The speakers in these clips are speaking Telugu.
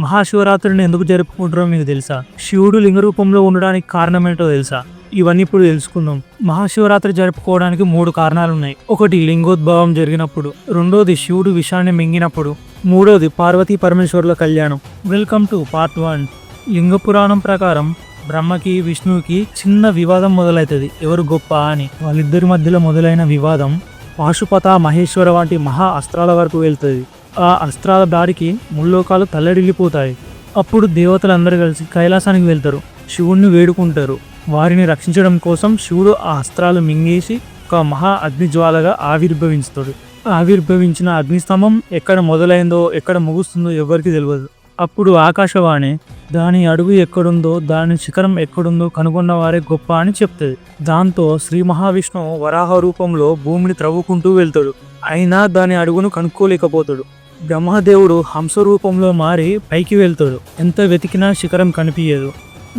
మహాశివరాత్రిని ఎందుకు జరుపుకుంటారో మీకు తెలుసా? శివుడు లింగ రూపంలో ఉండడానికి కారణమేంటో తెలుసా? ఇవన్నీ ఇప్పుడు తెలుసుకుందాం. మహాశివరాత్రి జరుపుకోవడానికి 3 కారణాలు ఉన్నాయి. ఒకటి లింగోద్భవం జరిగినప్పుడు, రెండోది శివుడు విషాన్ని మింగినప్పుడు, మూడోది పార్వతీ పరమేశ్వరుల కళ్యాణం. Welcome to part 1. లింగ పురాణం ప్రకారం బ్రహ్మకి విష్ణువుకి చిన్న వివాదం మొదలవుతుంది, ఎవరు గొప్ప అని. వాళ్ళిద్దరి మధ్యలో మొదలైన వివాదం పాశుపత మహేశ్వర వంటి మహా అస్త్రాల వరకు వెళ్తుంది. ఆ అస్త్రాల దాడికి ముల్లోకాలు తల్లడిల్లిపోతాయి. అప్పుడు దేవతలందరూ కలిసి కైలాసానికి వెళ్తారు, శివుణ్ణి వేడుకుంటారు. వారిని రక్షించడం కోసం శివుడు ఆ అస్త్రాలు మింగేసి ఒక మహా అగ్నిజ్వాలగా ఆవిర్భవించుతాడు. ఆవిర్భవించిన అగ్నిస్తంభం ఎక్కడ మొదలైందో ఎక్కడ ముగుస్తుందో ఎవరికి తెలియదు. అప్పుడు ఆకాశవాణి దాని అడుగు ఎక్కడుందో, దాని శిఖరం ఎక్కడుందో కనుగొన్న వారే గొప్ప అని చెప్తుంది. దాంతో శ్రీ మహావిష్ణువు వరాహ రూపంలో భూమిని త్రవ్వుకుంటూ వెళ్తాడు. అయినా దాని అడుగును కనుక్కోలేకపోతాడు. బ్రహ్మదేవుడు హంస రూపంలో మారి పైకి వెళ్తాడు. ఎంత వెతికినా శిఖరం కనిపించదు.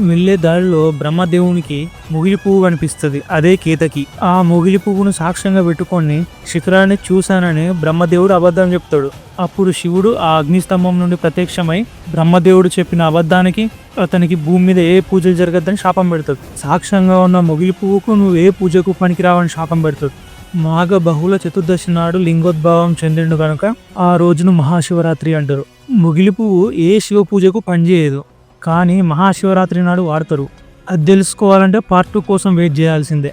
వెళ్ళే దారిలో బ్రహ్మదేవునికి మొగిలి పువ్వు కనిపిస్తుంది, అదే కేతకి. ఆ మొగిలి పువ్వును సాక్ష్యంగా పెట్టుకొని శిఖరాన్ని చూశానని బ్రహ్మదేవుడు అబద్ధం చెప్తాడు. అప్పుడు శివుడు ఆ అగ్నిస్తంభం నుండి ప్రత్యక్షమై బ్రహ్మదేవుడు చెప్పిన అబద్ధానికి అతనికి భూమి మీద ఏ పూజలు జరగద్దని శాపం పెడతాడు. సాక్ష్యంగా ఉన్న మొగిలి పువ్వుకు నువ్వు ఏ పూజకు పనికిరావని శాపం పెడతాడు. మాఘ బహుళ చతుర్దశి నాడు లింగోద్భవం చెందిండు కనుక ఆ రోజును మహాశివరాత్రి అంటారు. మొగిలి పువ్వు ఏ శివ పూజకు పనిచేయదు, కానీ మహాశివరాత్రి నాడు వాడతారు. అది తెలుసుకోవాలంటే పార్ట్ 2 కోసం వెయిట్ చేయాల్సిందే.